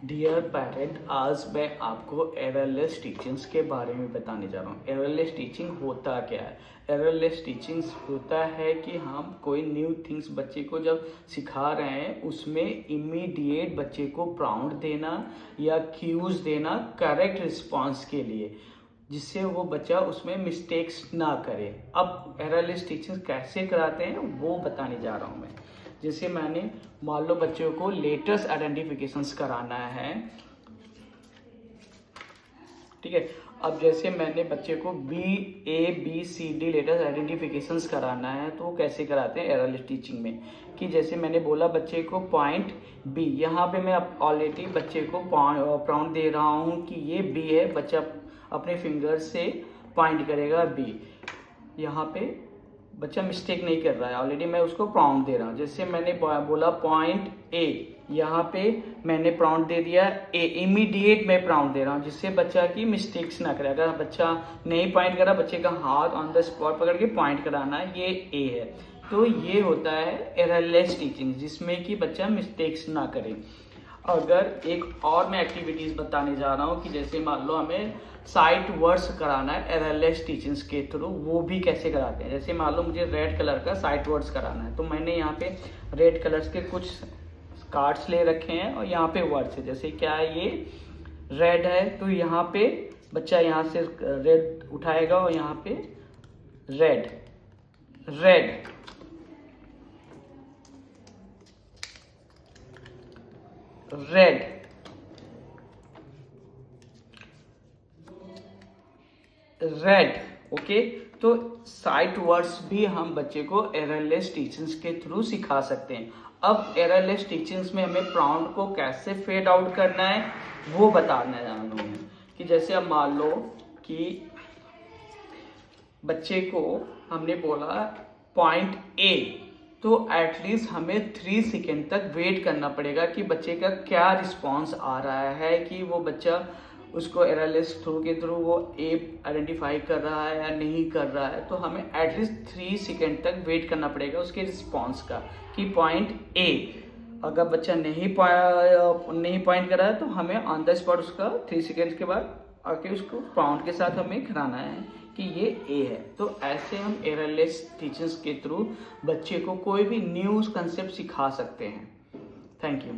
Dear parent, आज मैं आपको एररलेस टीचिंग्स के बारे में बताने जा रहा हूँ। एररलेस टीचिंग होता क्या है? एररलेस टीचिंग्स होता है कि हम कोई न्यू थिंग्स बच्चे को जब सिखा रहे हैं उसमें इमीडिएट बच्चे को प्राउंड देना या क्यूज देना करेक्ट रिस्पॉन्स के लिए, जिससे वो बच्चा उसमें मिस्टेक्स ना करे। अब एररलेस टीचिंग कैसे कराते हैं वो बताने जा रहा हूँ मैं। जैसे मैंने मान लो बच्चों को लेटर्स आइडेंटिफिकेशंस कराना है, ठीक है। अब जैसे मैंने बच्चे को ABCD लेटर्स आइडेंटिफिकेशंस कराना है तो वो कैसे कराते हैं एररलेस टीचिंग में, कि जैसे मैंने बोला बच्चे को पॉइंट B, यहाँ पे मैं ऑलरेडी बच्चे को प्राउंड दे रहा हूँ कि ये B है। बच्चा अपने फिंगर से पॉइंट करेगा B। यहाँ पे बच्चा मिस्टेक नहीं कर रहा है, ऑलरेडी मैं उसको प्राउंड दे रहा हूँ। जैसे मैंने बोला पॉइंट A, यहाँ पे मैंने प्राउंड दे दिया A, इमीडिएट मैं प्राउंड दे रहा हूँ जिससे बच्चा की मिस्टेक्स ना करे। अगर बच्चा नहीं पॉइंट करा, बच्चे का हाथ ऑन द स्पॉट पकड़ के पॉइंट कराना है, ये A है। तो ये होता है एररलेस टीचिंग, जिसमें कि बच्चा मिस्टेक्स ना करे। अगर एक और मैं एक्टिविटीज बताने जा रहा हूँ कि जैसे मान लो हमें साइट वर्ड्स कराना है एररलेस टीचिंग्स के थ्रू, वो भी कैसे कराते हैं। जैसे मान लो मुझे रेड कलर का साइट वर्ड्स कराना है, तो मैंने यहाँ पे रेड कलर्स के कुछ कार्ड्स ले रखे हैं और यहाँ पे वर्ड्स है। जैसे क्या है, ये रेड है तो यहाँ पे बच्चा यहाँ से रेड उठाएगा और यहाँ पे red, red, red, red. Okay, तो साइट वर्ड्स भी हम बच्चे को एररलेस टीचिंग्स के थ्रू सिखा सकते हैं। अब एररलेस टीचिंग्स में हमें प्राउंड को कैसे फेड आउट करना है वो बताना जा रहा हूँ कि जैसे अब मान लो कि बच्चे को हमने बोला पॉइंट A, तो एटलीस्ट हमें 3 सेकेंड तक वेट करना पड़ेगा कि बच्चे का क्या रिस्पॉन्स आ रहा है, कि वो बच्चा उसको एररलेस थ्रू के थ्रू वो A आइडेंटिफाई कर रहा है या नहीं कर रहा है। तो हमें एटलीस्ट 3 सेकेंड तक वेट करना पड़ेगा उसके रिस्पॉन्स का, कि पॉइंट A अगर बच्चा नहीं पॉइंट कर रहा है तो हमें ऑन द स्पॉट उसका 3 सेकेंड के बाद आके उसको प्राउंड के साथ हमें कराना है कि ये A है। तो ऐसे हम एररलेस टीचर्स के थ्रू बच्चे को कोई भी न्यू कंसेप्ट सिखा सकते हैं। Thank you.